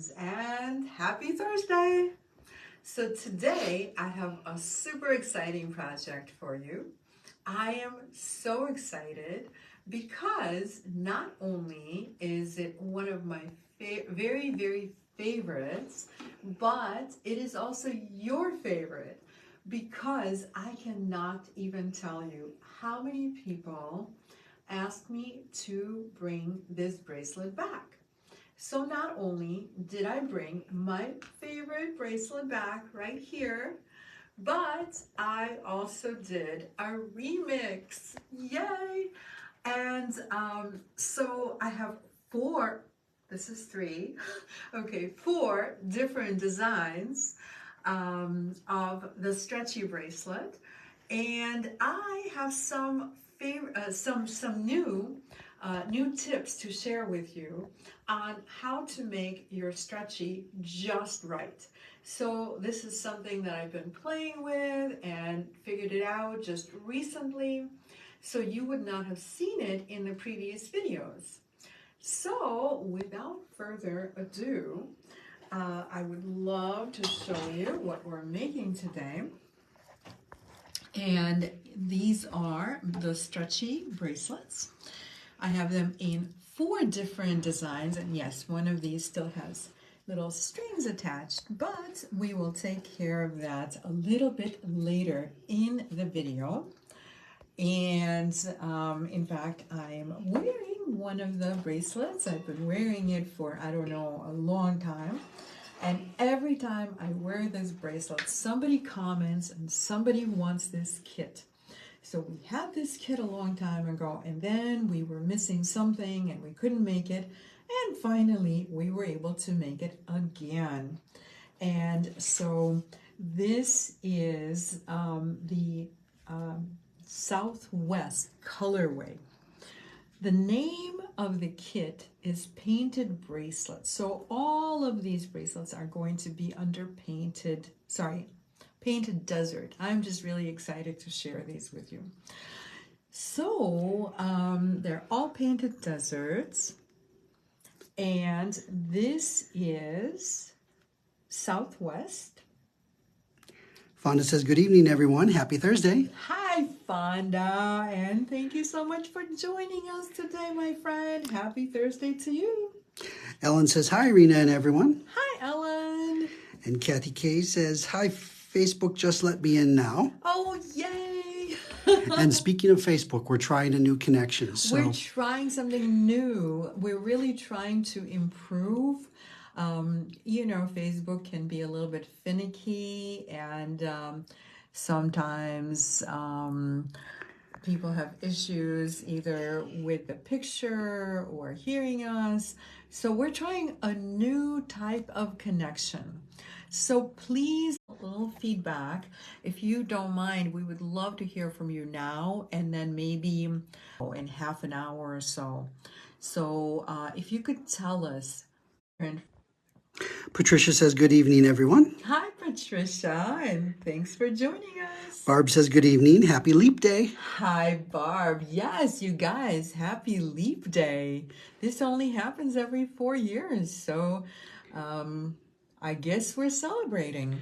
And happy Thursday! So today I have a super exciting project for you. I am so excited because not only is it one of my very favorites, but it is also your favorite because I cannot even tell you how many people ask me to bring this bracelet back. So not only did I bring my favorite bracelet back right here, but I also did a remix. Yay! And so I have four, this is three, okay, four different designs of the stretchy bracelet. And I have some new tips to share with you on how to make your stretchy just right. So this is something that I've been playing with and figured it out just recently, so you would not have seen it in the previous videos. So without further ado, I would love to show you what we're making today. And these are the stretchy bracelets. I have them in 4 different designs, and yes, one of these still has little strings attached, but we will take care of that a little bit later in the video. And in fact, I'm wearing one of the bracelets. I've been wearing it for, I don't know, a long time. And every time I wear this bracelet, somebody comments and somebody wants this kit. So we had this kit a long time ago, and then we were missing something and we couldn't make it. And finally, we were able to make it again. And so this is the Southwest colorway. The name of the kit is Painted Bracelets. So all of these bracelets are going to be under Painted Desert. I'm just really excited to share these with you. So they're all Painted Deserts. And this is Southwest. Fonda says, good evening, everyone. Happy Thursday. Hi, Fonda, and thank you so much for joining us today, my friend. Happy Thursday to you. Ellen says, hi, Irina and everyone. Hi, Ellen. And Kathy K says, hi, Facebook, just let me in now. Oh, yay. And speaking of Facebook, we're trying a new connection. So we're trying something new. We're really trying to improve. You know, Facebook can be a little bit finicky, and sometimes people have issues either with the picture or hearing us. So we're trying a new type of connection. So please, a little feedback. If you don't mind, we would love to hear from you now and then maybe in half an hour or so. So if you could tell us. Patricia says, good evening, everyone. Hi, Patricia, and thanks for joining us. Barb says, good evening. Happy Leap Day. Hi, Barb. Yes, you guys, happy Leap Day. This only happens every 4 years, so I guess we're celebrating.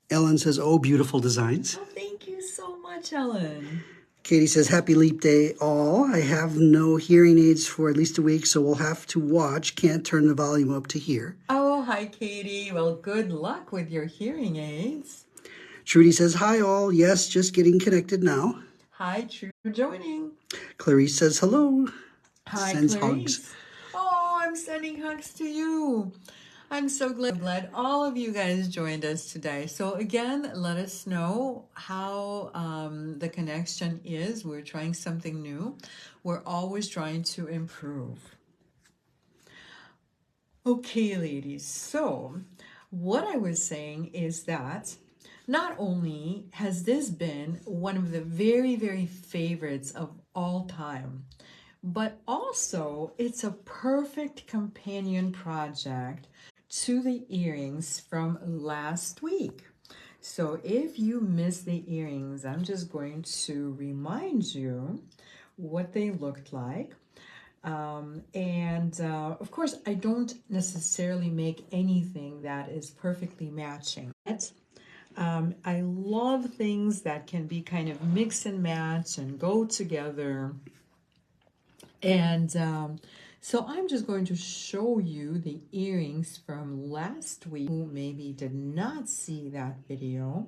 Ellen says, oh, beautiful designs. Oh, thank you so much, Ellen. Katie says, happy Leap Day all. I have no hearing aids for at least a week, so we'll have to watch. Can't turn the volume up to hear. Oh, hi, Katie. Well, good luck with your hearing aids. Trudy says, hi all. Yes, just getting connected now. Hi, Trudy, for joining. Clarice says, hello. Hi, Sends Clarice. hugs. Oh, I'm sending hugs to you. I'm so glad all of you guys joined us today. So again, let us know how the connection is. We're trying something new. We're always trying to improve. Okay, ladies. So what I was saying is that not only has this been one of the very favorites of all time, but also it's a perfect companion project to the earrings from last week. So if you missed the earrings, I'm just going to remind you what they looked like. Of course, I don't necessarily make anything that is perfectly matching. I love things that can be kind of mix and match and go together. And so I'm just going to show you the earrings from last week. Who maybe did not see that video,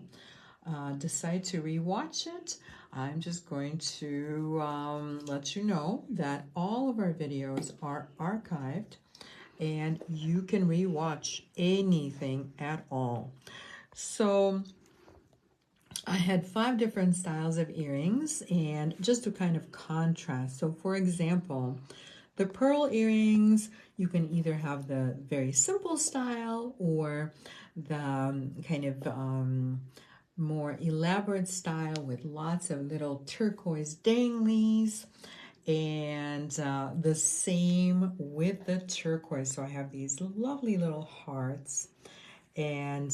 decide to rewatch it. I'm just going to let you know that all of our videos are archived and you can rewatch anything at all. So I had 5 different styles of earrings, and just to kind of contrast. So for example, the pearl earrings, you can either have the very simple style or the kind of more elaborate style with lots of little turquoise danglies. And the same with the turquoise. So I have these lovely little hearts, and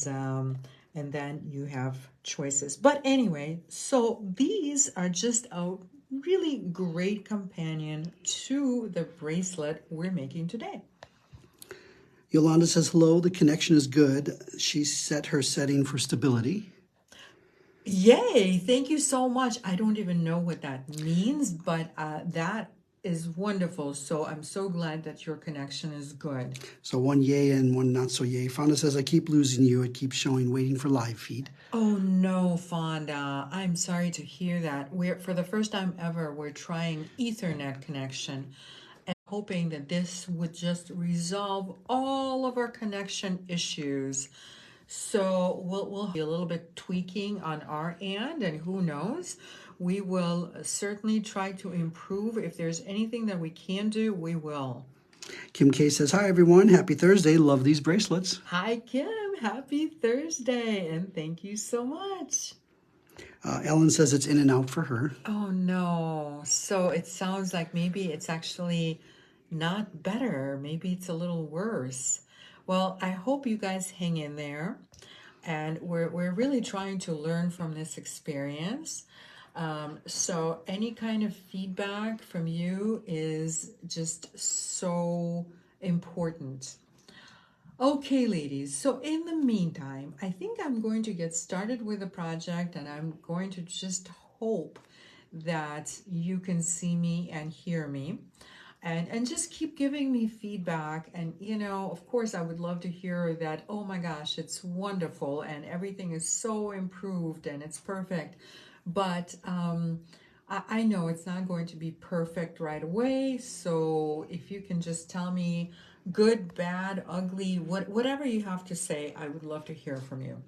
then you have choices. But anyway, so these are just a really great companion to the bracelet we're making today. Yolanda says, hello, the connection is good. She set her setting for stability. Yay, thank you so much. I don't even know what that means, but that is wonderful. So I'm so glad that your connection is good. So one yay and one not so yay. Fonda says, I keep losing you. It keeps showing waiting for live feed. Oh no, Fonda. I'm sorry to hear that. For the first time ever, we're trying Ethernet connection and hoping that this would just resolve all of our connection issues. So we'll be a little bit tweaking on our end, and who knows, we will certainly try to improve. If there's anything that we can do, we will. Kim K says, hi, everyone. Happy Thursday. Love these bracelets. Hi, Kim. Happy Thursday, and thank you so much. Ellen says it's in and out for her. Oh, no. So it sounds like maybe it's actually not better. Maybe it's a little worse. Well, I hope you guys hang in there. And we're really trying to learn from this experience. So any kind of feedback from you is just so important. Okay, ladies, so in the meantime, I think I'm going to get started with the project, and I'm going to just hope that you can see me and hear me. And just keep giving me feedback. And, you know, of course, I would love to hear that, oh my gosh, it's wonderful and everything is so improved and it's perfect. But I know it's not going to be perfect right away. So if you can just tell me good, bad, ugly, whatever you have to say, I would love to hear from you.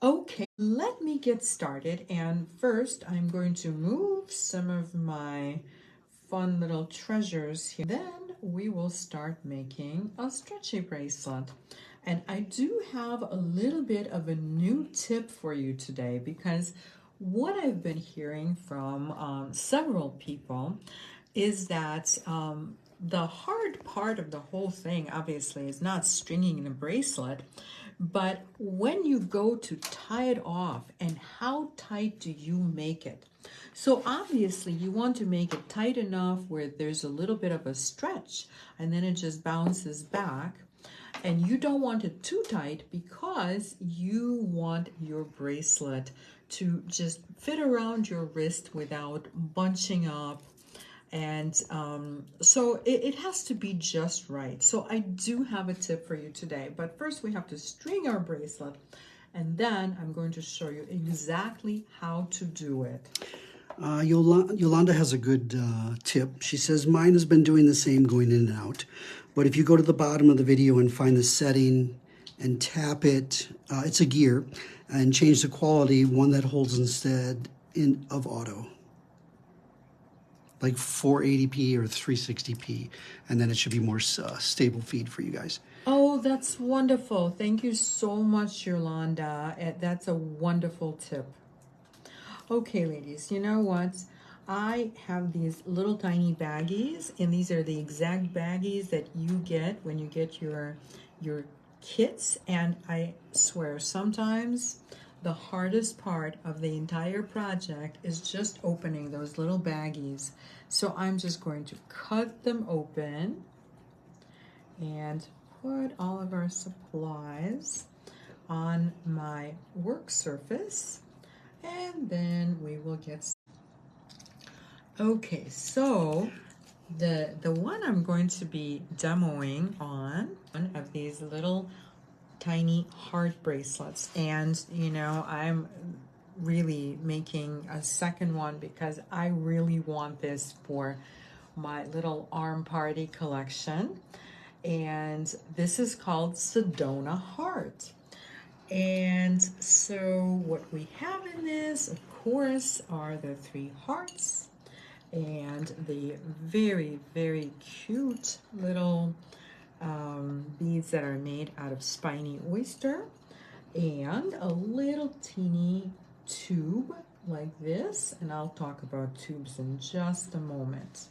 Okay, let me get started. And first, I'm going to move some of my fun little treasures here. Then we will start making a stretchy bracelet. And I do have a little bit of a new tip for you today, because what I've been hearing from several people is that the hard part of the whole thing, obviously, is not stringing the bracelet, but when you go to tie it off, and how tight do you make it? So obviously you want to make it tight enough where there's a little bit of a stretch, and then it just bounces back. And you don't want it too tight, because you want your bracelet to just fit around your wrist without bunching up. And so it has to be just right. So I do have a tip for you today. But first we have to string our bracelet, and then I'm going to show you exactly how to do it. Yolanda has a good tip. She says, mine has been doing the same, going in and out. But if you go to the bottom of the video and find the setting and tap it, it's a gear, and change the quality, one that holds instead of auto, like 480p or 360p, and then it should be more stable feed for you guys. Oh, that's wonderful. Thank you so much, Yolanda. That's a wonderful tip. Okay, ladies, you know what? I have these little tiny baggies, and these are the exact baggies that you get when you get your kits. And I swear, sometimes the hardest part of the entire project is just opening those little baggies. So I'm just going to cut them open and put all of our supplies on my work surface, and then we will get started. Okay, so the one I'm going to be demoing on one of these little tiny heart bracelets, and you know, I'm really making a second one because I really want this for my little arm party collection. And this is called Sedona Heart. And so what we have in this, of course, are the 3 hearts and the very, very cute little beads that are made out of spiny oyster, and a little teeny tube like this. And I'll talk about tubes in just a moment.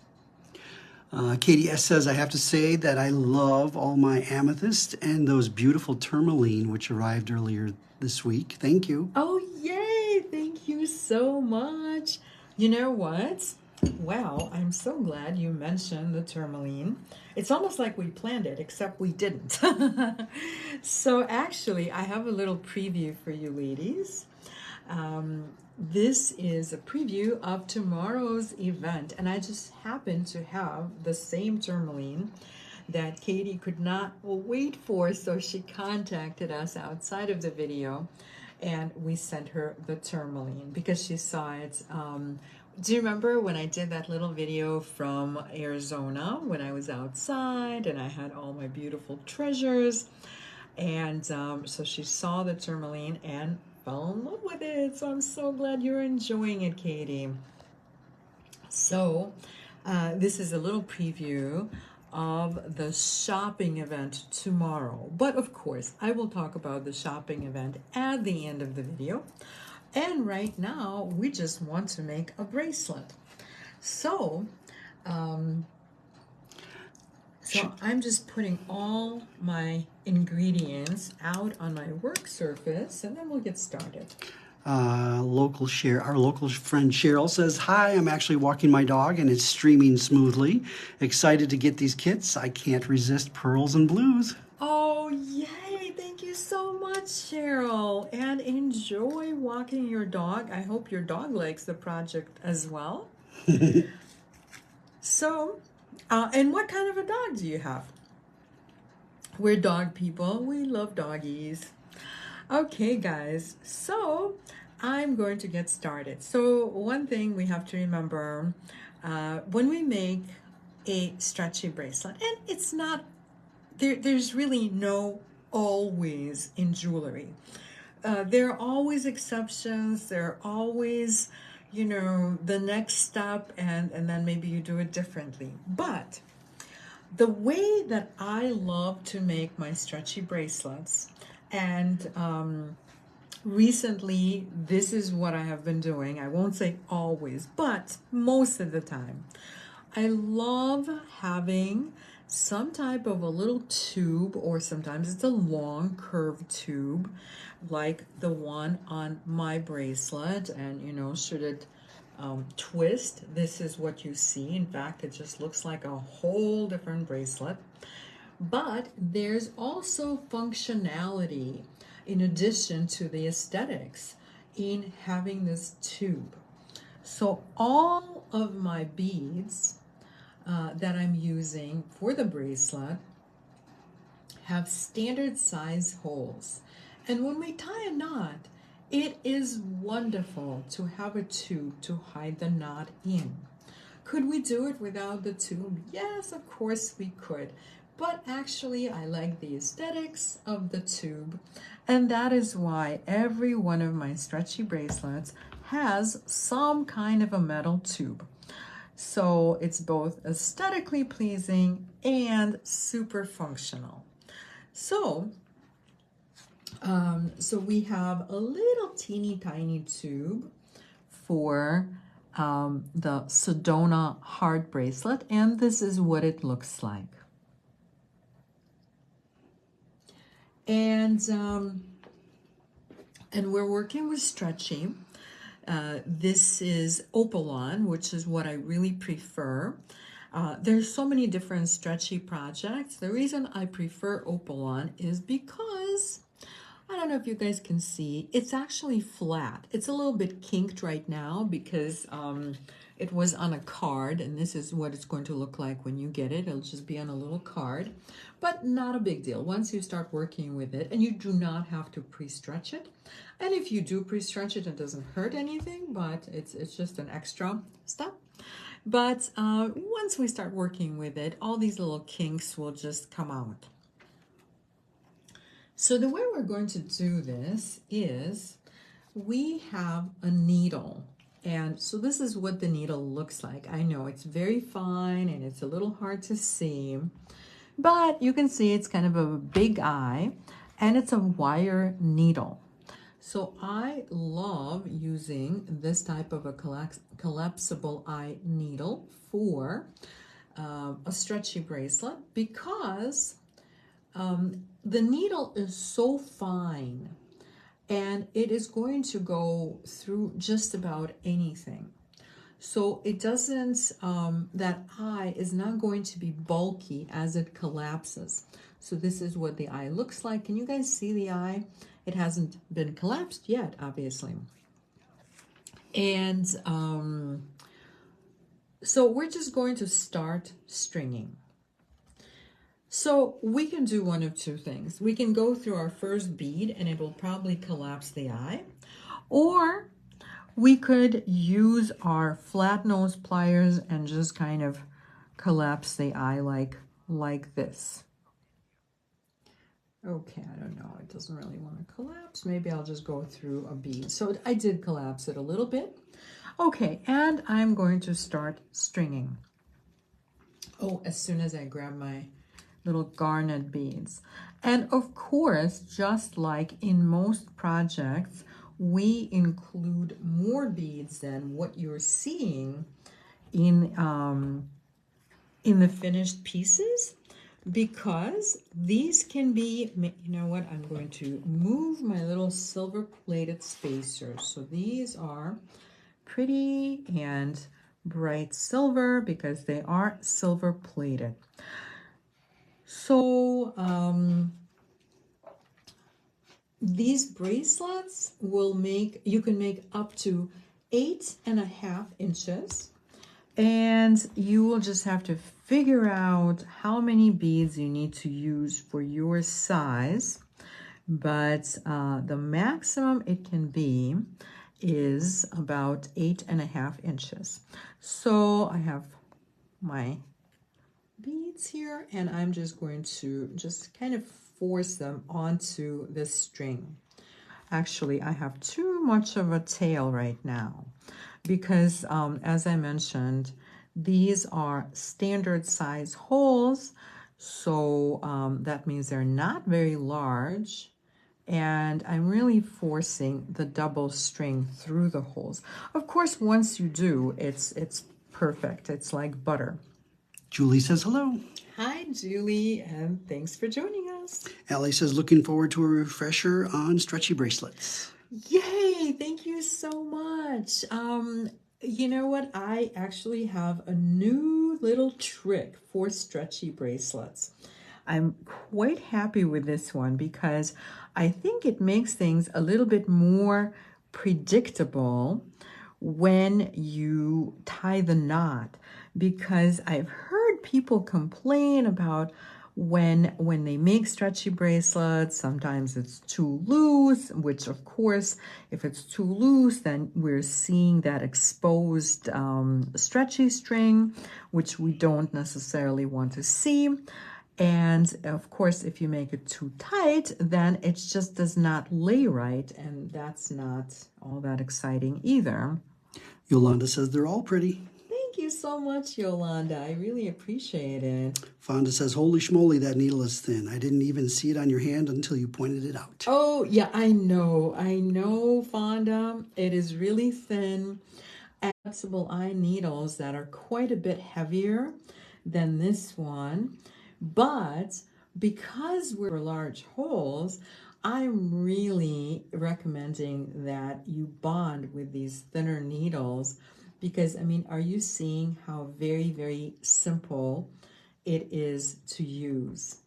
Katie S. says, I have to say that I love all my amethyst and those beautiful tourmaline, which arrived earlier this week. Thank you. Oh, yay! Thank you so much. You know what? Well, I'm so glad you mentioned the tourmaline. It's almost like we planned it, except we didn't. So actually, I have a little preview for you ladies. This is a preview of tomorrow's event, and I just happen to have the same tourmaline that Katie could not wait for, so she contacted us outside of the video, and we sent her the tourmaline because she saw it. Do you remember when I did that little video from Arizona when I was outside and I had all my beautiful treasures? And so she saw the tourmaline and fell in love with it. So I'm so glad you're enjoying it, Katie. So this is a little preview of the shopping event tomorrow. But of course, I will talk about the shopping event at the end of the video. And right now, we just want to make a bracelet. So, I'm just putting all my ingredients out on my work surface, and then we'll get started. Our local friend Cheryl says, hi, I'm actually walking my dog and it's streaming smoothly. Excited to get these kits. I can't resist pearls and blues. Oh, yay. Thank you so much, Cheryl. And enjoy walking your dog. I hope your dog likes the project as well. So, and what kind of a dog do you have? We're dog people. We love doggies. Okay, guys. So, I'm going to get started. So, one thing we have to remember when we make a stretchy bracelet, and it's not, there's really no always in jewelry. There are always exceptions. There are always, you know, the next step, and then maybe you do it differently. But the way that I love to make my stretchy bracelets, and recently this is what I have been doing. I won't say always, but most of the time. I love having some type of a little tube, or sometimes it's a long curved tube like the one on my bracelet, and you know, should it twist, this is what you see. In fact, it just looks like a whole different bracelet. But there's also functionality in addition to the aesthetics in having this tube. So all of my beads that I'm using for the bracelet have standard size holes. And when we tie a knot, it is wonderful to have a tube to hide the knot in. Could we do it without the tube? Yes, of course we could. But actually, I like the aesthetics of the tube. And that is why every one of my stretchy bracelets has some kind of a metal tube. So it's both aesthetically pleasing and super functional. So we have a little teeny tiny tube for the Sedona heart bracelet, and this is what it looks like. And we're working with stretchy. This is Opalon, which is what I really prefer. There's so many different stretchy projects. The reason I prefer Opalon is because, I don't know if you guys can see, it's actually flat. It's a little bit kinked right now because it was on a card, and this is what it's going to look like when you get it. It'll just be on a little card, but not a big deal. Once you start working with it, and you do not have to pre-stretch it. And if you do pre-stretch it, it doesn't hurt anything, but it's just an extra step. But once we start working with it, all these little kinks will just come out. So the way we're going to do this is we have a needle. And so this is what the needle looks like. I know it's very fine and it's a little hard to see, but you can see it's kind of a big eye and it's a wire needle. So I love using this type of a collapsible eye needle for a stretchy bracelet because the needle is so fine and it is going to go through just about anything. So it doesn't, that eye is not going to be bulky as it collapses. So this is what the eye looks like. Can you guys see the eye? It hasn't been collapsed yet, obviously. And so we're just going to start stringing. So we can do one of two things. We can go through our first bead and it will probably collapse the eye, or we could use our flat nose pliers and just kind of collapse the eye like this. Okay, I don't know, it doesn't really want to collapse. Maybe I'll just go through a bead. So I did collapse it a little bit. Okay, and I'm going to start stringing. Oh, as soon as I grab my little garnet beads. And of course, just like in most projects, we include more beads than what you're seeing in the finished pieces, because these can be, you know what, I'm going to move my little silver plated spacers. So these are pretty and bright silver because they are silver plated. So these bracelets will make, you can make up to 8.5 inches, and you will just have to figure out how many beads you need to use for your size. But the maximum it can be is about 8.5 inches. So I have my beads here, and I'm just going to just kind of force them onto this string. Actually, I have too much of a tail right now because as I mentioned, these are standard size holes, so that means they're not very large, and I'm really forcing the double string through the holes. Of course, once you do, it's perfect. It's like butter. Julie says hello. Hi, Julie, and thanks for joining us. Allie says looking forward to a refresher on stretchy bracelets. Yay, thank you so much. You know what? I actually have a new little trick for stretchy bracelets. I'm quite happy with this one because I think it makes things a little bit more predictable when you tie the knot, because I've heard people complain about when they make stretchy bracelets, sometimes it's too loose, which of course, if it's too loose, then we're seeing that exposed stretchy string, which we don't necessarily want to see. And of course, if you make it too tight, then it just does not lay right, and that's not all that exciting either. Yolanda says they're all pretty. Thank you so much, Yolanda. I really appreciate it. Fonda says, holy schmoly, that needle is thin. I didn't even see it on your hand until you pointed it out. Oh, yeah, I know, Fonda. It is really thin. Flexible eye needles that are quite a bit heavier than this one. But because we're large holes, I'm really recommending that you bond with these thinner needles because, I mean, are you seeing how very, very simple it is to use?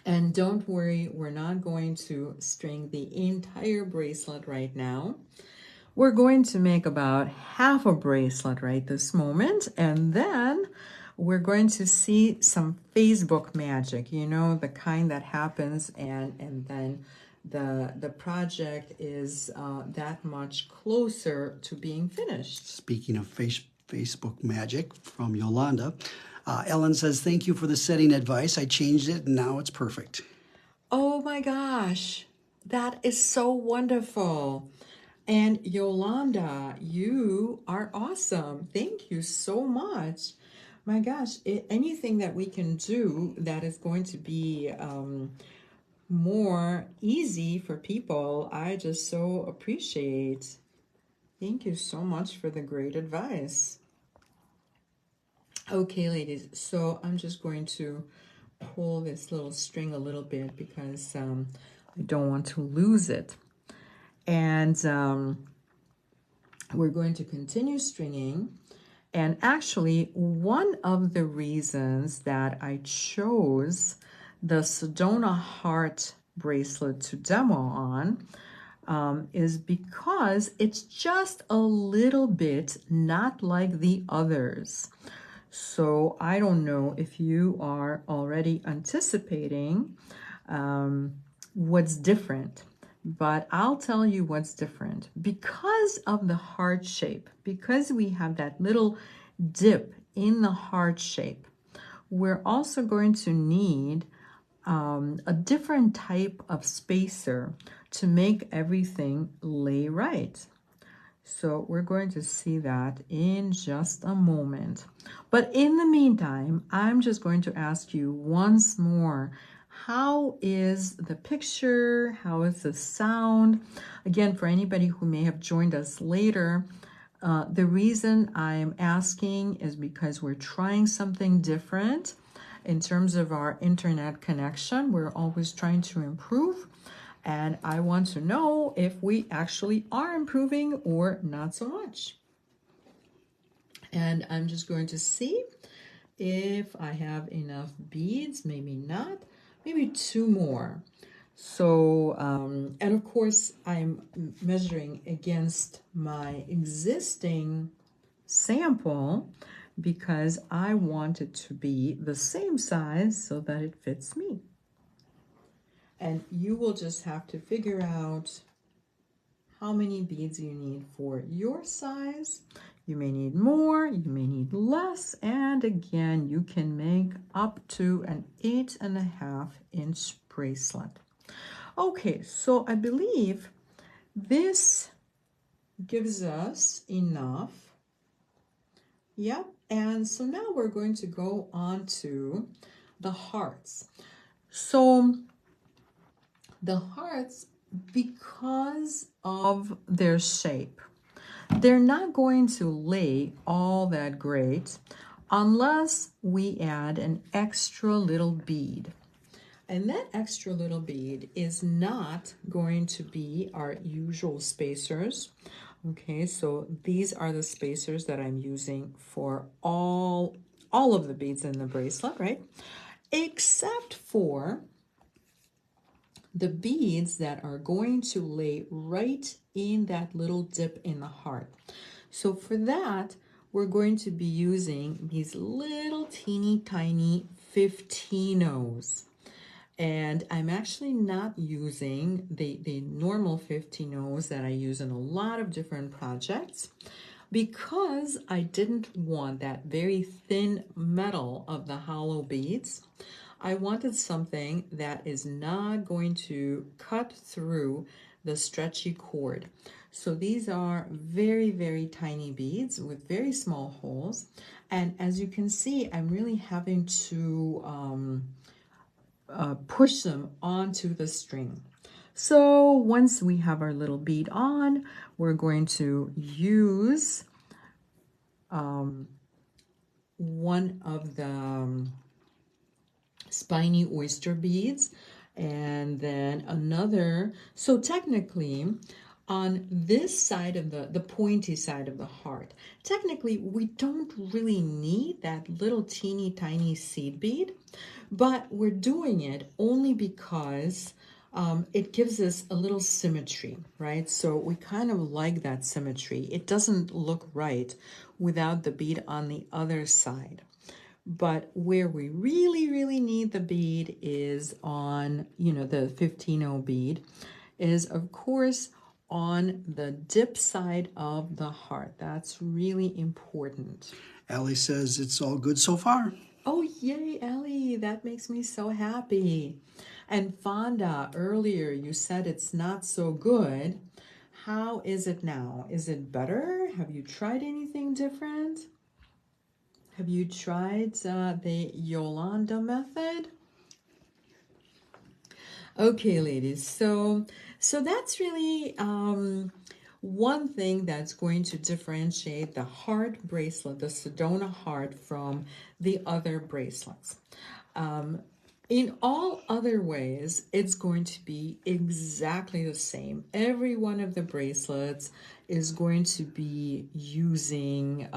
And don't worry, we're not going to string the entire bracelet right now. We're going to make about half a bracelet right this moment, and then we're going to see some Facebook magic, you know, the kind that happens and then the project is that much closer to being finished. Speaking of Facebook magic from Yolanda, Ellen says, thank you for the setting advice. I changed it and now it's perfect. Oh my gosh, that is so wonderful. And Yolanda, you are awesome. Thank you so much. My gosh, anything that we can do that is going to be more easy for people, I just so appreciate. Thank you so much for the great advice. Okay, ladies, so I'm just going to pull this little string a little bit because I don't want to lose it. And we're going to continue stringing. And actually, one of the reasons that I chose the Sedona Heart bracelet to demo on is because it's just a little bit not like the others. So I don't know if you are already anticipating what's different, but I'll tell you what's different. Because of the heart shape, because we have that little dip in the heart shape, we're also going to need a different type of spacer to make everything lay right. So we're going to see that in just a moment. But in the meantime, I'm just going to ask you once more, how is the picture? How is the sound? Again, for anybody who may have joined us later, the reason I'm asking is because we're trying something different in terms of our internet connection. We're always trying to improve. And I want to know if we actually are improving or not so much. And I'm just going to see if I have enough beads, maybe not, maybe 2 more. So, and of course, I'm measuring against my existing sample because I want it to be the same size so that it fits me. And you will just have to figure out how many beads you need for your size. You may need more, you may need less, and again, you can make up to an 8.5-inch bracelet. Okay, so I believe this gives us enough. Yep, and so now we're going to go on to the hearts. So the hearts, because of their shape, they're not going to lay all that great unless we add an extra little bead. And that extra little bead is not going to be our usual spacers. Okay, so these are the spacers that I'm using for all of the beads in the bracelet, right? Except for the beads that are going to lay right in that little dip in the heart. So for that, we're going to be using these little teeny tiny 15-ohs. And I'm actually not using the normal 15-ohs that I use in a lot of different projects because I didn't want that very thin metal of the hollow beads. I wanted something that is not going to cut through the stretchy cord. So these are very, very tiny beads with very small holes. And as you can see, I'm really having to push them onto the string. So once we have our little bead on, we're going to use one of the spiny oyster beads. and then another. So technically, on this side of the pointy side of the heart, technically we don't really need that little teeny tiny seed bead, but we're doing it only because it gives us a little symmetry, right? So we kind of like that symmetry. It doesn't look right without the bead on the other side. But where we really, really need the bead is on, the 15-0 bead is, of course, on the dip side of the heart. That's really important. Allie says it's all good so far. Oh, yay, Ellie. That makes me so happy. And Fonda, earlier you said it's not so good. How is it now? Is it better? Have you tried anything different? Have you tried the Yolanda method? Okay, ladies, so that's really one thing that's going to differentiate the heart bracelet, the Sedona heart, from the other bracelets. In all other ways, it's going to be exactly the same. Every one of the bracelets is going to be using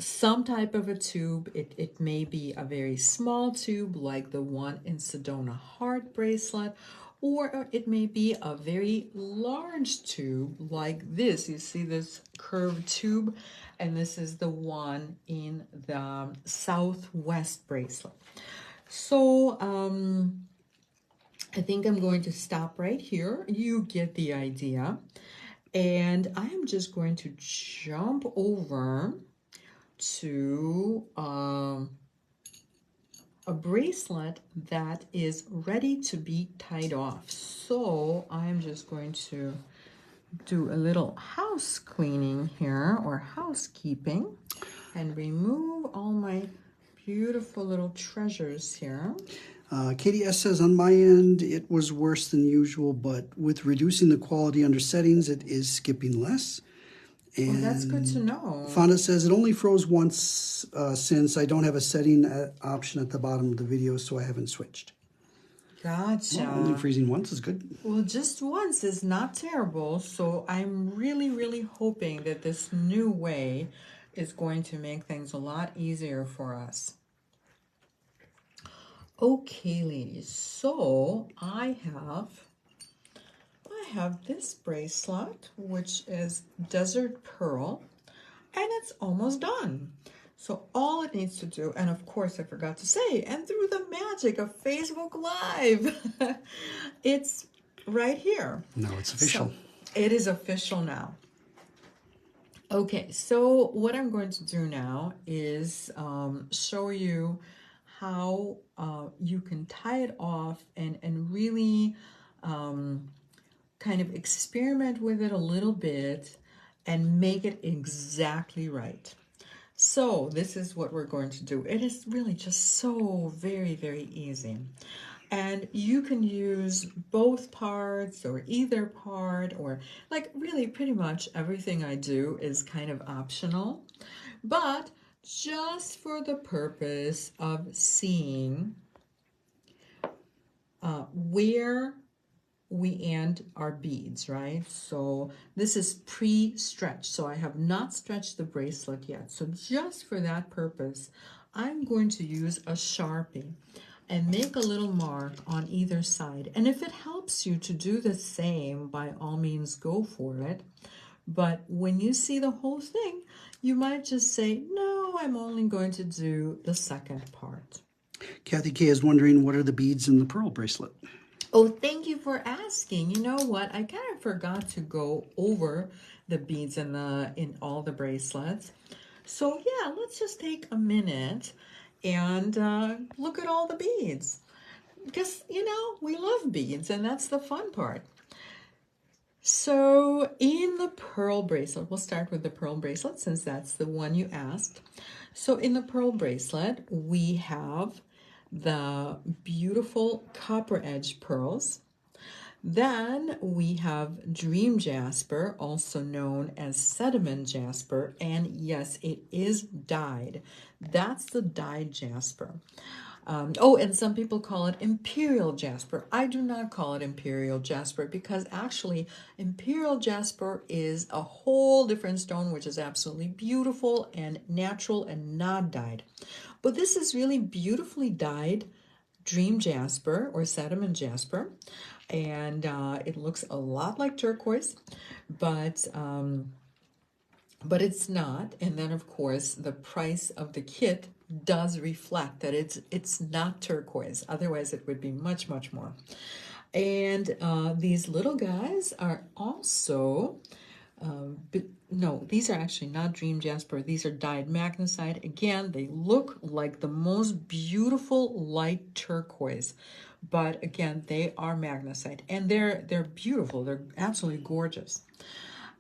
some type of a tube. It may be a very small tube like the one in Sedona heart bracelet, or it may be a very large tube like this. You see this curved tube, and this is the one in the Southwest bracelet. So I think I'm going to stop right here. You get the idea. And I am just going to jump over to a bracelet that is ready to be tied off. So I'm just going to do a little house cleaning here, or housekeeping, and remove all my beautiful little treasures here. Katie S. says, on my end, it was worse than usual, but with reducing the quality under settings, it is skipping less. And well, that's good to know. Fonda says, it only froze once since I don't have a setting option at the bottom of the video, so I haven't switched. Gotcha. Well, only freezing once is good. Well, just once is not terrible, so I'm really, really hoping that this new way is going to make things a lot easier for us. Okay, ladies, so I have this bracelet, which is Desert Pearl, and it's almost done. So all it needs to do, and of course I forgot to say, and through the magic of Facebook Live, it's right here. No, it's official. So it is official now. Okay, so what I'm going to do now is show you how you can tie it off and really kind of experiment with it a little bit and make it exactly right. So this is what we're going to do. It is really just so very, very easy. And you can use both parts or either part, or like really pretty much everything I do is kind of optional. But just for the purpose of seeing where we end our beads, right? So this is pre-stretched, so I have not stretched the bracelet yet. So just for that purpose, I'm going to use a Sharpie and make a little mark on either side. And if it helps you to do the same, by all means go for it. But when you see the whole thing, you might just say, no, I'm only going to do the second part. Kathy K is wondering, what are the beads in the pearl bracelet? Oh, thank you for asking. You know what? I kind of forgot to go over the beads in all the bracelets. So yeah, let's just take a minute and look at all the beads. Because, we love beads, and that's the fun part. So in the pearl bracelet, we'll start with the pearl bracelet since that's the one you asked. So in the pearl bracelet, we have the beautiful copper edge pearls. Then we have dream jasper, also known as sediment jasper, and yes, it is dyed. That's the dyed jasper. Oh, and some people call it imperial jasper. I do not call it imperial jasper because actually imperial jasper is a whole different stone which is absolutely beautiful and natural and not dyed. But this is really beautifully dyed dream jasper or sediment jasper, and it looks a lot like turquoise, but it's not. And then of course the price of the kit does reflect that it's not turquoise, otherwise it would be much more. And these little guys are also no, these are actually not dream jasper. These are dyed magnesite. Again, they look like the most beautiful light turquoise, but again, they are magnesite, and they're beautiful. They're absolutely gorgeous.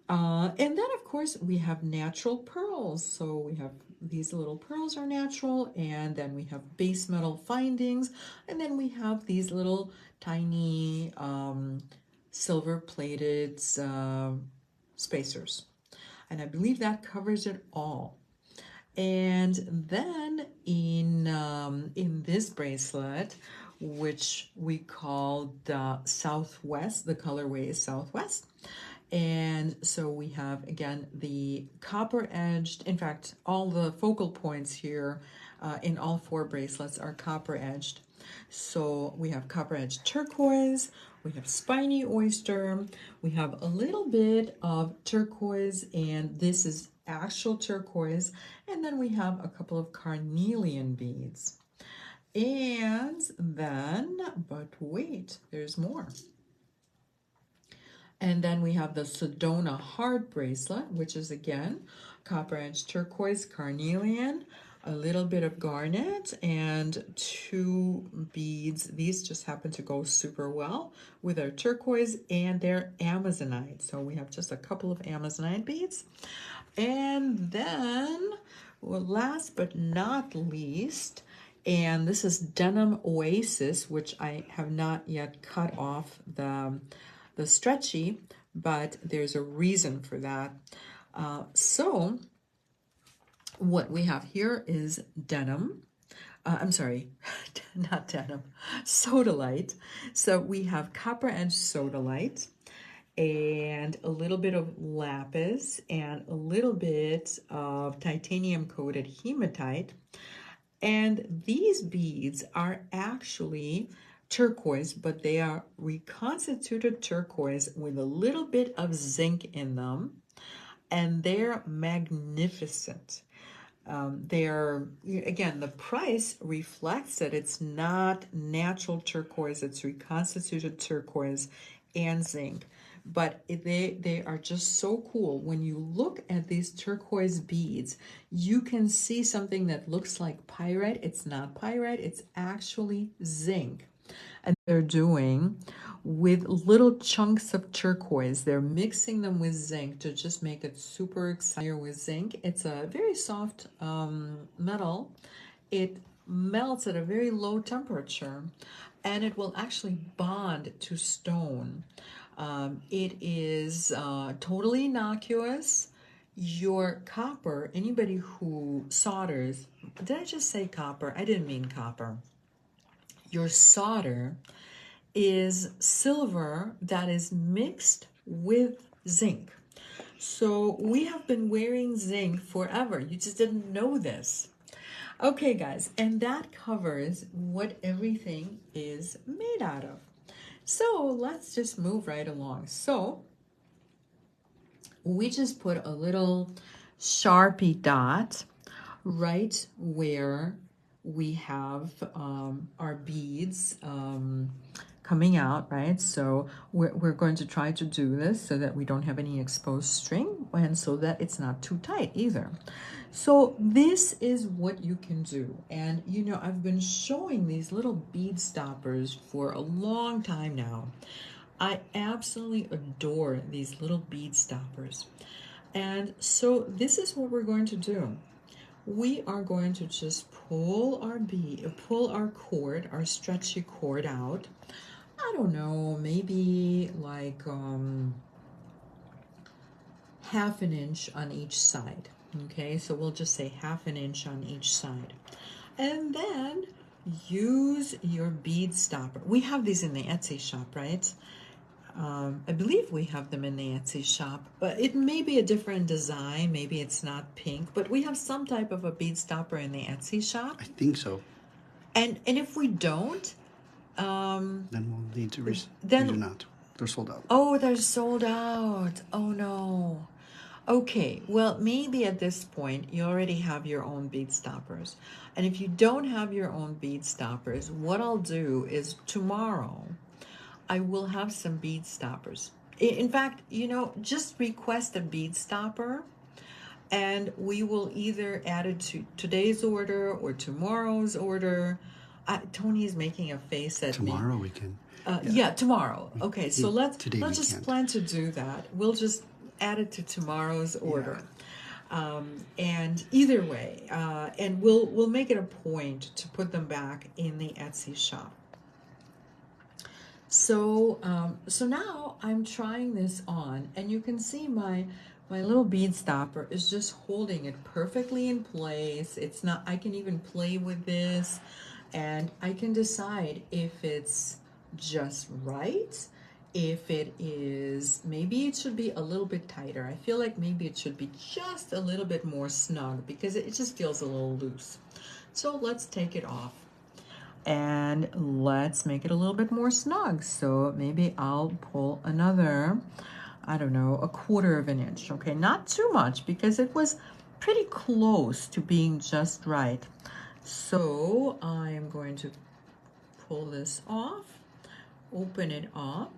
And then, of course, we have natural pearls. So we have these little pearls are natural, and then we have base metal findings, and then we have these little tiny silver-plated spacers. And I believe that covers it all. And then in this bracelet, which we call the Southwest, the colorway is Southwest. And so we have, again, the copper edged, in fact, all the focal points here in all four bracelets are copper edged. So we have copper edged turquoise, we have spiny oyster, we have a little bit of turquoise, and this is actual turquoise, and then we have a couple of carnelian beads. And then, but wait, there's more. And then we have the Sedona heart bracelet, which is again copper edged turquoise, carnelian, a little bit of garnet, and two beads. These just happen to go super well with our turquoise and their amazonite. So we have just a couple of amazonite beads. And then, well, last but not least, and this is Denim Oasis, which I have not yet cut off the stretchy, but there's a reason for that. So what we have here is denim. I'm sorry, not denim, sodalite. So we have copper edged sodalite and a little bit of lapis and a little bit of titanium coated hematite. And these beads are actually turquoise, but they are reconstituted turquoise with a little bit of zinc in them, and they're magnificent. They're, again, the price reflects that it's not natural turquoise, it's reconstituted turquoise and zinc. But they are just so cool. When you look at these turquoise beads, you can see something that looks like pyrite. It's not pyrite, it's actually zinc. And they're doing with little chunks of turquoise. They're mixing them with zinc to just make it super exciting with zinc. It's a very soft metal. It melts at a very low temperature, and it will actually bond to stone. It is totally innocuous. Your copper, anybody who solders, did I just say copper? I didn't mean copper. Your solder is silver that is mixed with zinc. So we have been wearing zinc forever. You just didn't know this. Okay, guys, and that covers what everything is made out of. So let's just move right along. So we just put a little Sharpie dot right where we have our beads coming out, right? So we're going to try to do this so that we don't have any exposed string and so that it's not too tight either. So this is what you can do. And you know, I've been showing these little bead stoppers for a long time now. I absolutely adore these little bead stoppers. And so this is what we're going to do. We are going to just pull our cord, our stretchy cord out. I don't know, maybe like half an inch on each side. Okay, so we'll just say half an inch on each side. And then use your bead stopper. We have these in the Etsy shop, right? I believe we have them in the Etsy shop, but it may be a different design. Maybe it's not pink, but we have some type of a bead stopper in the Etsy shop. I think so. And if we don't, Then we'll need to then we do not. They're sold out. oh, they're sold out. Oh no. Okay, well, maybe at this point you already have your own bead stoppers. And if you don't have your own bead stoppers, what I'll do is tomorrow I will have some bead stoppers. In fact, you know, just request a bead stopper and we will either add it to today's order or tomorrow's order. Tony's making a face at me. Tomorrow we can. Yeah, tomorrow. Okay, so let's just can't. plan to do that. We'll just add it to tomorrow's order. And either way, and we'll make it a point to put them back in the Etsy shop. So so now I'm trying this on, and you can see my little bead stopper is just holding it perfectly in place. It's not, I can even play with this, and I can decide if it's just right, if it is, maybe it should be a little bit tighter. I feel like maybe it should be just a little bit more snug because it just feels a little loose. So let's take it off and let's make it a little bit more snug. So maybe I'll pull another, I don't know, 1/4 of an inch. Okay, not too much because it was pretty close to being just right. So I'm going to pull this off, open it up,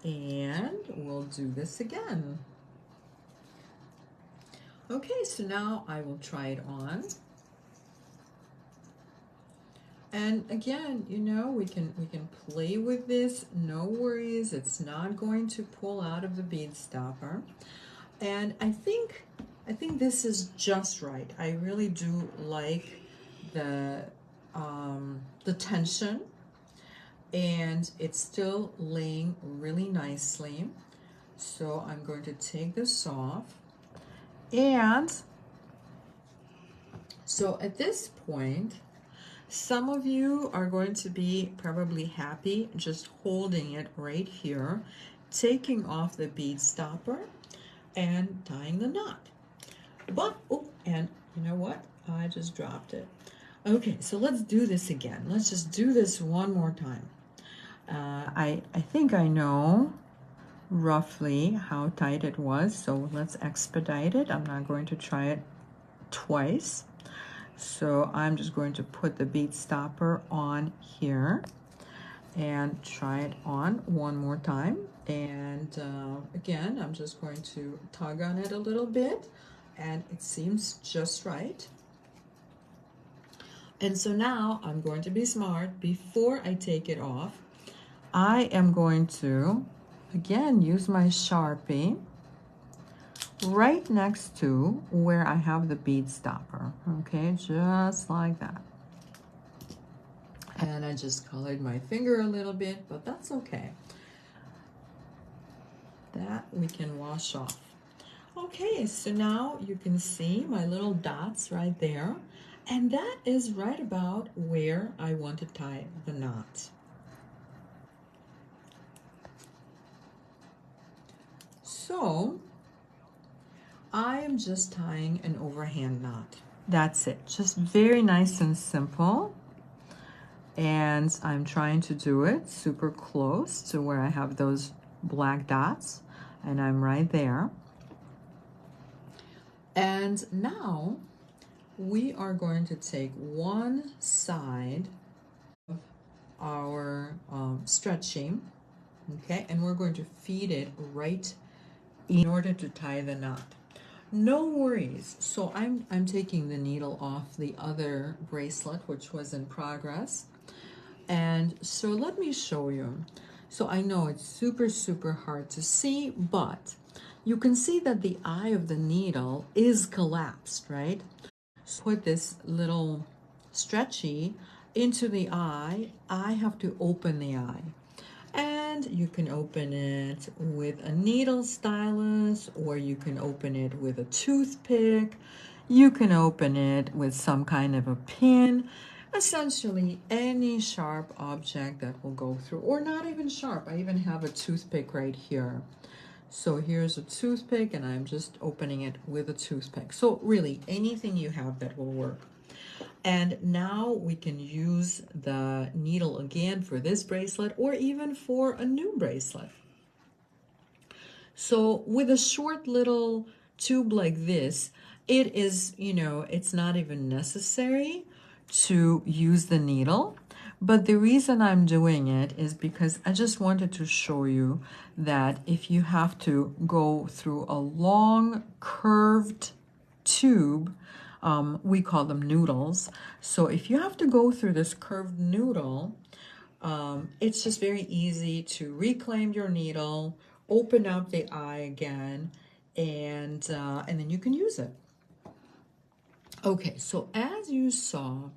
and we'll do this again. Okay, so now I will try it on. And again, you know, we can play with this, no worries. It's not going to pull out of the bead stopper. And I think this is just right. I really do like the tension, and it's still laying really nicely. So I'm going to take this off. And so at this point, some of you are going to be probably happy just holding it right here, taking off the bead stopper and tying the knot. But, oh, and you know what? I just dropped it. Okay, so let's do this again. Let's just do this one more time. I think I know roughly how tight it was, so let's expedite it. I'm not going to try it twice. So I'm just going to put the bead stopper on here and try it on one more time. And again, I'm just going to tug on it a little bit, and it seems just right. And so now I'm going to be smart. Before I take it off, I am going to, again, use my Sharpie right next to where I have the bead stopper, okay, just like that. And I just colored my finger a little bit, but that's okay. That we can wash off. Okay, so now you can see my little dots right there, and that is right about where I want to tie the knot. So I am just tying an overhand knot. That's it, just very nice and simple. And I'm trying to do it super close to where I have those black dots, and I'm right there. And now we are going to take one side of our stretchy, okay, and we're going to feed it right in order to tie the knot. No worries. So I'm taking the needle off the other bracelet, which was in progress. And so let me show you. So I know it's super hard to see, but you can see that the eye of the needle is collapsed, right? So put this little stretchy into the eye. I have to open the eye. And you can open it with a needle stylus, or you can open it with a toothpick. You can open it with some kind of a pin. Essentially, any sharp object that will go through, or not even sharp. I even have a toothpick right here. So here's a toothpick, and I'm just opening it with a toothpick. So really, anything you have that will work. And now we can use the needle again for this bracelet or even for a new bracelet. So with a short little tube like this, it is, it's not even necessary to use the needle. But the reason I'm doing it is because I just wanted to show you that if you have to go through a long curved tube, we call them noodles. So if you have to go through this curved noodle, it's just very easy to reclaim your needle, open up the eye again, and then you can use it. Okay, so as you saw,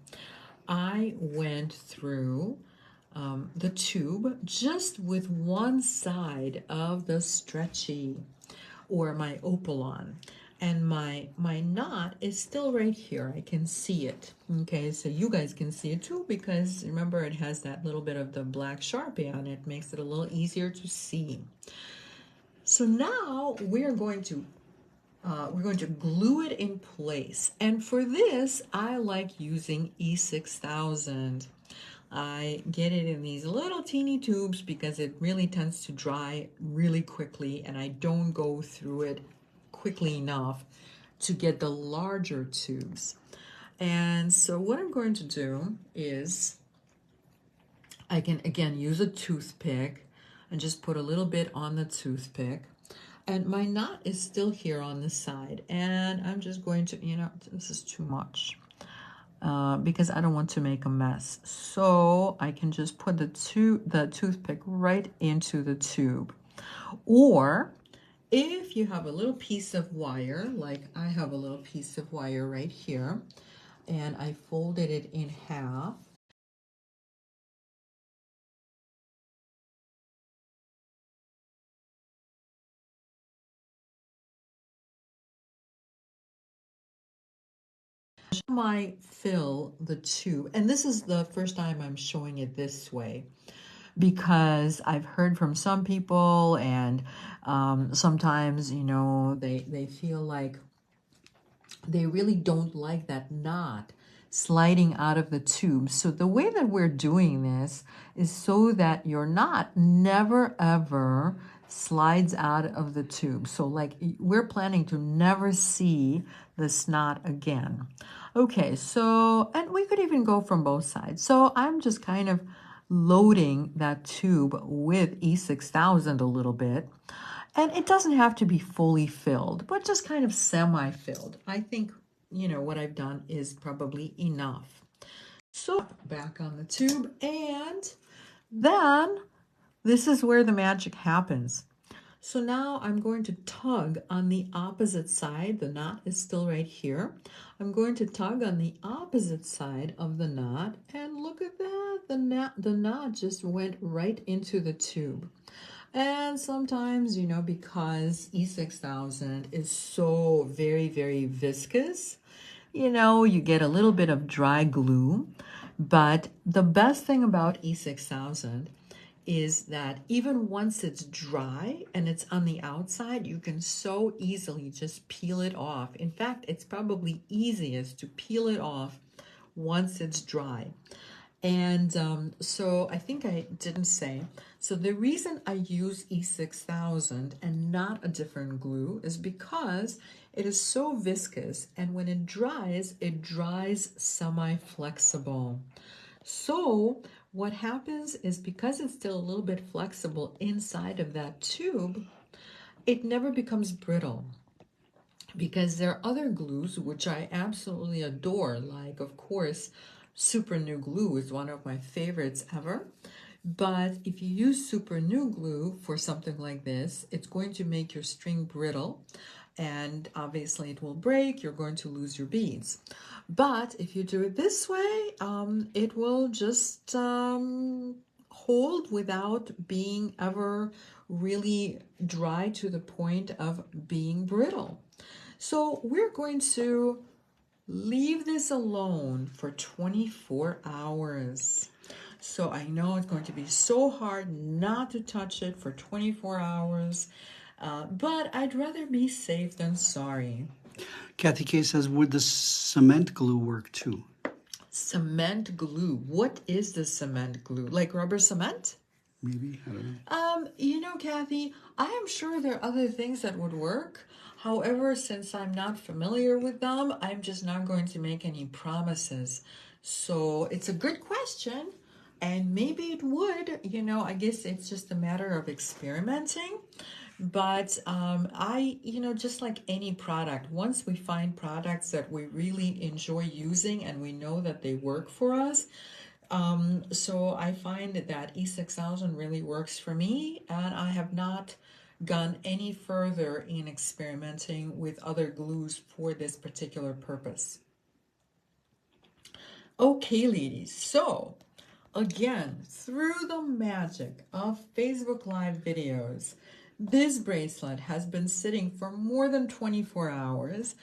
I went through the tube just with one side of the stretchy, or my opalon. And my knot is still right here. I can see it. Okay, so you guys can see it too, because remember, it has that little bit of the black Sharpie on it. Makes it a little easier to see. So now we're going to glue it in place. And for this, I like using E6000. I get it in these little teeny tubes because it really tends to dry really quickly, and I don't go through it quickly enough to get the larger tubes. And so what I'm going to do is I can again use a toothpick and just put a little bit on the toothpick. And my knot is still here on the side, and I'm just going to, this is too much. Because I don't want to make a mess. So I can just put the toothpick right into the tube. Or if you have a little piece of wire, like I have a little piece of wire right here, and I folded it in half. Might fill the tube, and this is the first time I'm showing it this way, because I've heard from some people, and sometimes, they feel like they really don't like that knot sliding out of the tube. So the way that we're doing this is so that your knot never ever slides out of the tube. So like we're planning to never see this knot again. Okay, so, and we could even go from both sides. So I'm just kind of loading that tube with E6000 a little bit. And it doesn't have to be fully filled, but just kind of semi-filled. I think, what I've done is probably enough. So back on the tube, and then this is where the magic happens. So now I'm going to tug on the opposite side. The knot is still right here. I'm going to tug on the opposite side of the knot, and look at that. The knot just went right into the tube. And sometimes, because E6000 is so very, very viscous, you get a little bit of dry glue. But the best thing about E6000 is that even once it's dry and it's on the outside, you can so easily just peel it off. In fact, it's probably easiest to peel it off once it's dry. And so I think I didn't say, so the reason I use E6000 and not a different glue is because it is so viscous, and when it dries semi-flexible. So what happens is, because it's still a little bit flexible inside of that tube, it never becomes brittle. Because there are other glues which I absolutely adore, like, of course, Super New Glue is one of my favorites ever. But if you use Super New Glue for something like this, it's going to make your string brittle, and obviously it will break. You're going to lose your beads. But if you do it this way, it will just hold without being ever really dry to the point of being brittle. So we're going to leave this alone for 24 hours. So I know it's going to be so hard not to touch it for 24 hours, but I'd rather be safe than sorry. Kathy K says, would the cement glue work too? Cement glue. What is the cement glue? Like rubber cement? Maybe, I don't know. You know, Kathy, I am sure there are other things that would work. However, since I'm not familiar with them, I'm just not going to make any promises. So it's a good question, and maybe it would. You know, I guess it's just a matter of experimenting. But just like any product, once we find products that we really enjoy using and we know that they work for us, so I find that E6000 really works for me, and I have not gone any further in experimenting with other glues for this particular purpose. Okay, ladies, so again, through the magic of Facebook Live videos, this bracelet has been sitting for more than 24 hours,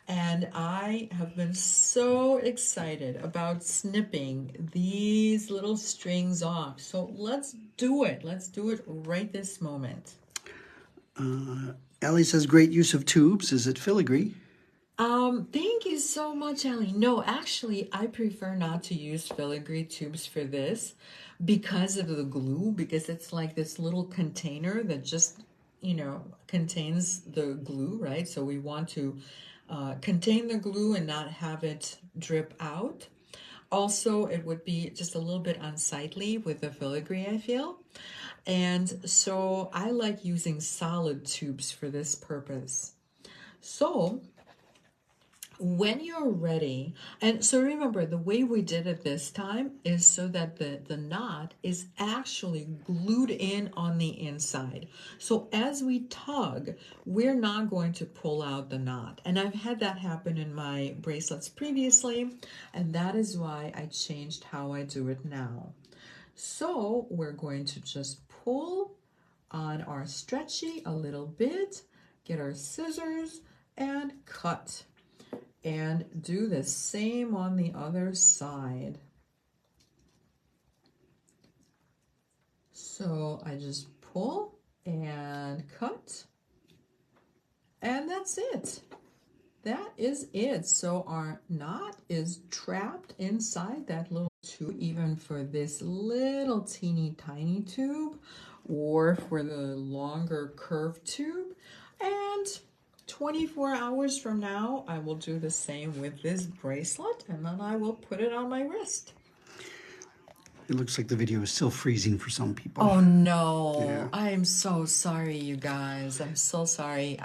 and I have been so excited about snipping these little strings off. So let's do it. Let's do it right this moment. Ellie says, great use of tubes. Is it filigree? Thank you so much, Ellie. No, actually, I prefer not to use filigree tubes for this because of the glue, because it's like this little container that just, contains the glue, right? So we want to contain the glue and not have it drip out. Also, it would be just a little bit unsightly with the filigree, I feel. And so I like using solid tubes for this purpose. So when you're ready, and so remember, the way we did it this time is so that the knot is actually glued in on the inside. So as we tug, we're not going to pull out the knot. And I've had that happen in my bracelets previously, and that is why I changed how I do it now. So we're going to just pull on our stretchy a little bit, get our scissors, and cut. And do the same on the other side. So I just pull and cut, and that's it. That is it. So our knot is trapped inside that little tube, even for this little teeny tiny tube, or for the longer curved tube. And 24 hours from now, I will do the same with this bracelet, and then I will put it on my wrist. It looks like the video is still freezing for some people. Oh no, Yeah. I'm so sorry, you guys. I'm so sorry.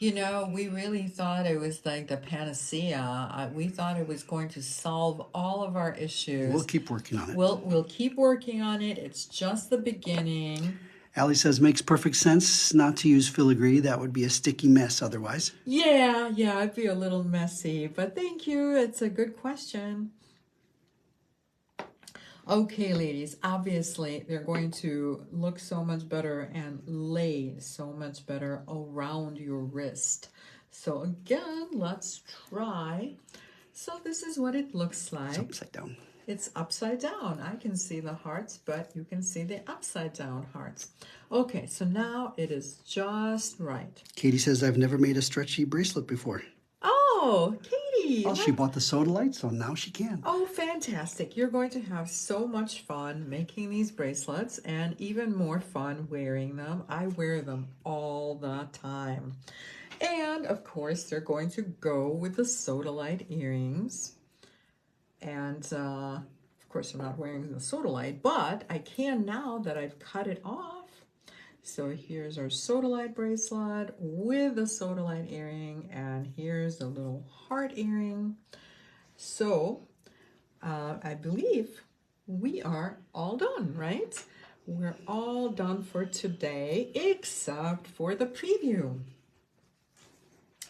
We really thought it was like the panacea. We thought it was going to solve all of our issues. We'll keep working on it. We'll keep working on it. It's just the beginning. Allie says, makes perfect sense not to use filigree. That would be a sticky mess otherwise. Yeah, it'd be a little messy, but thank you. It's a good question. Okay, ladies, obviously they're going to look so much better and lay so much better around your wrist. So again, let's try. So this is what it looks like. It's upside down. It's upside down. I can see the hearts, but you can see the upside down hearts. Okay, so now it is just right. Katie says, I've never made a stretchy bracelet before. Oh, Katie. Well, she bought the sodalite, so now she can. Oh, fantastic. You're going to have so much fun making these bracelets and even more fun wearing them. I wear them all the time. And, of course, they're going to go with the sodalite earrings. And, of course, I'm not wearing the sodalite, but I can now that I've cut it off. So here's our sodalite bracelet with the sodalite earring, and here's the little heart earring. So I believe we are all done, right? We're all done for today, except for the preview.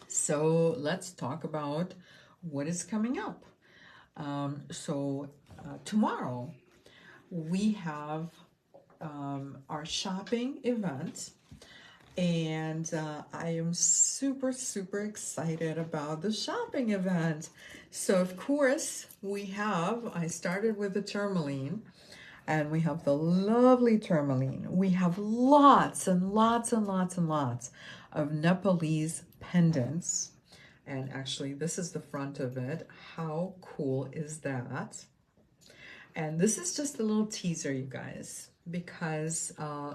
So let's talk about what is coming up. Tomorrow we have our shopping event. And I am super, super excited about the shopping event. So of course I started with the tourmaline, and we have the lovely tourmaline. We have lots and lots and lots and lots of Nepalese pendants. And actually this is the front of it. How cool is that? And this is just a little teaser, you guys, because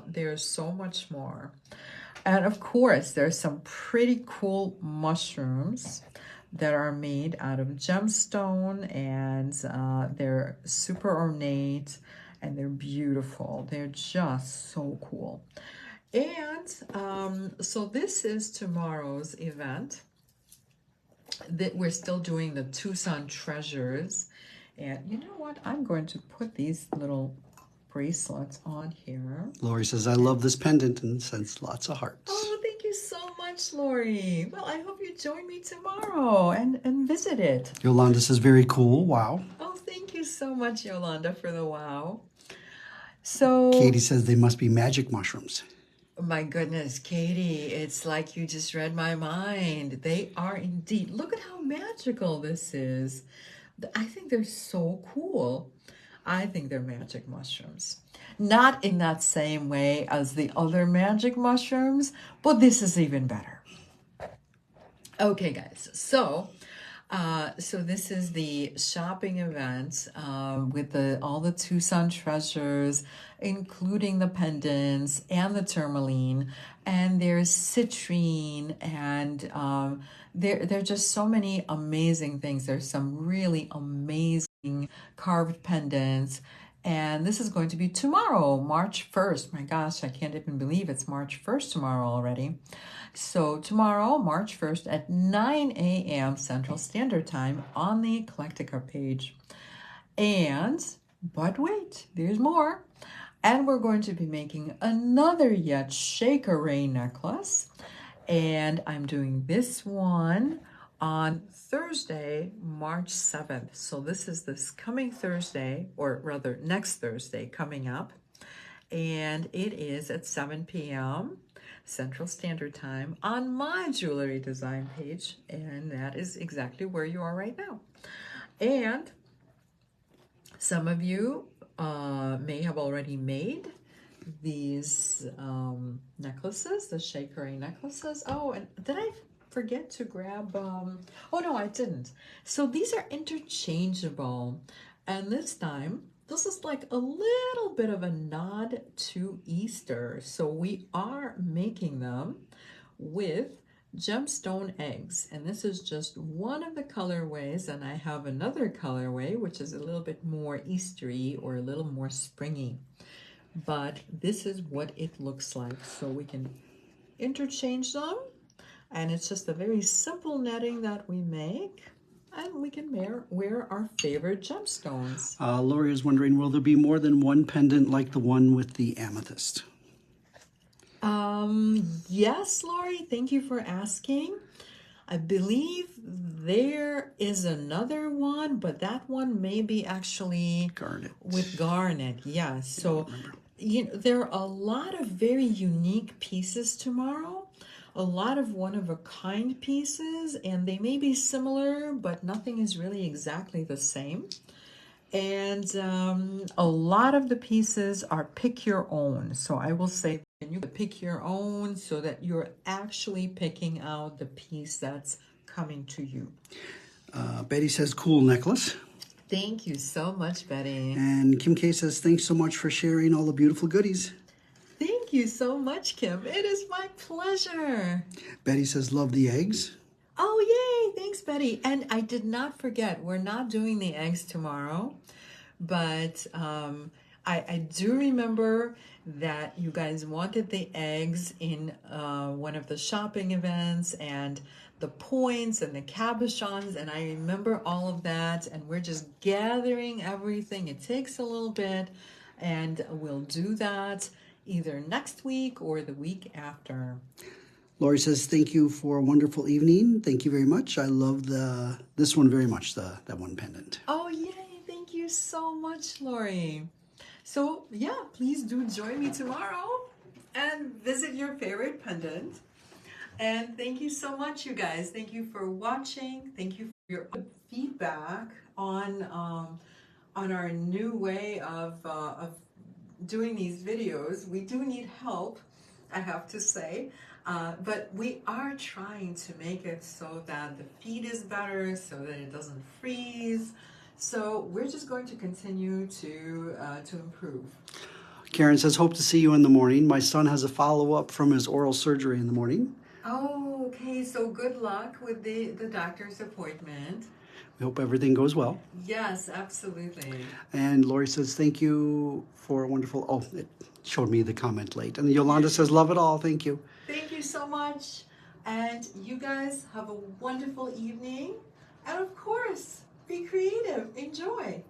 there's so much more. And of course, there's some pretty cool mushrooms that are made out of gemstone, and they're super ornate and they're beautiful. They're just so cool. And so this is tomorrow's event. That we're still doing the Tucson treasures. And you know what? I'm going to put these little bracelets on here. Lori says, I love this pendant, and sends lots of hearts. Oh, thank you so much, Lori. Well, I hope you join me tomorrow and visit it. Yolanda says, very cool. Wow. Oh, thank you so much, Yolanda, for the wow. So Katie says they must be magic mushrooms. my goodness, Katie, it's like you just read my mind. They are indeed. Look at how magical this is. I think they're so cool. I think they're magic mushrooms. Not in that same way as the other magic mushrooms, but this is even better. Okay, guys, so this is the shopping event with all the Tucson treasures, including the pendants and the tourmaline, and there's citrine, and there are just so many amazing things. There's some really amazing carved pendants, and this is going to be tomorrow, March 1st. My gosh, I can't even believe it's March 1st tomorrow already. So tomorrow, March 1st at 9 a.m. Central Standard Time on the Eclectica page. But wait, there's more. And we're going to be making another yet Shake-A-Ray necklace. And I'm doing this one on Thursday, March 7th. So this is this coming Thursday, or rather next Thursday coming up. And it is at 7 p.m. Central Standard Time on my jewelry design page. And that is exactly where you are right now. And some of you may have already made these necklaces, the Shake-A-Ray necklaces. Oh, and did I forget to grab, oh no, I didn't. So these are interchangeable. And this time, this is like a little bit of a nod to Easter. So we are making them with gemstone eggs, and this is just one of the colorways, and I have another colorway which is a little bit more Eastery or a little more springy, but this is what it looks like. So we can interchange them, and it's just a very simple netting that we make, and we can wear our favorite gemstones. Lori is wondering, will there be more than one pendant like the one with the amethyst? Yes, Lori, thank you for asking. I believe there is another one, but that one may be actually Garnet. With garnet. Yeah. So, there are a lot of very unique pieces tomorrow, a lot of one-of-a-kind pieces, and they may be similar, but nothing is really exactly the same. And a lot of the pieces are pick your own. So I will say, you can pick your own so that you're actually picking out the piece that's coming to you. Betty says, cool necklace. Thank you so much, Betty. And Kim K says, thanks so much for sharing all the beautiful goodies. Thank you so much, Kim. It is my pleasure. Betty says, love the eggs. Oh, yay. Thanks, Betty. And I did not forget, we're not doing the eggs tomorrow, but I do remember that you guys wanted the eggs in one of the shopping events, and the points and the cabochons, and I remember all of that, and we're just gathering everything. It takes a little bit, and we'll do that either next week or the week after. Lori says, thank you for a wonderful evening. Thank you very much. I love this one very much, that one pendant. Oh, yay. Thank you so much, Lori. So yeah, please do join me tomorrow and visit your favorite pendant. And thank you so much, you guys. Thank you for watching. Thank you for your feedback on our new way of doing these videos. We do need help, I have to say, but we are trying to make it so that the feed is better, so that it doesn't freeze. So we're just going to continue to improve. Karen says, hope to see you in the morning. My son has a follow-up from his oral surgery in the morning. Oh, okay. So good luck with the doctor's appointment. We hope everything goes well. Yes, absolutely. And Lori says, thank you for a wonderful, oh, it showed me the comment late. And Yolanda says, love it all, thank you. Thank you so much. And you guys have a wonderful evening. And of course, be creative. Enjoy.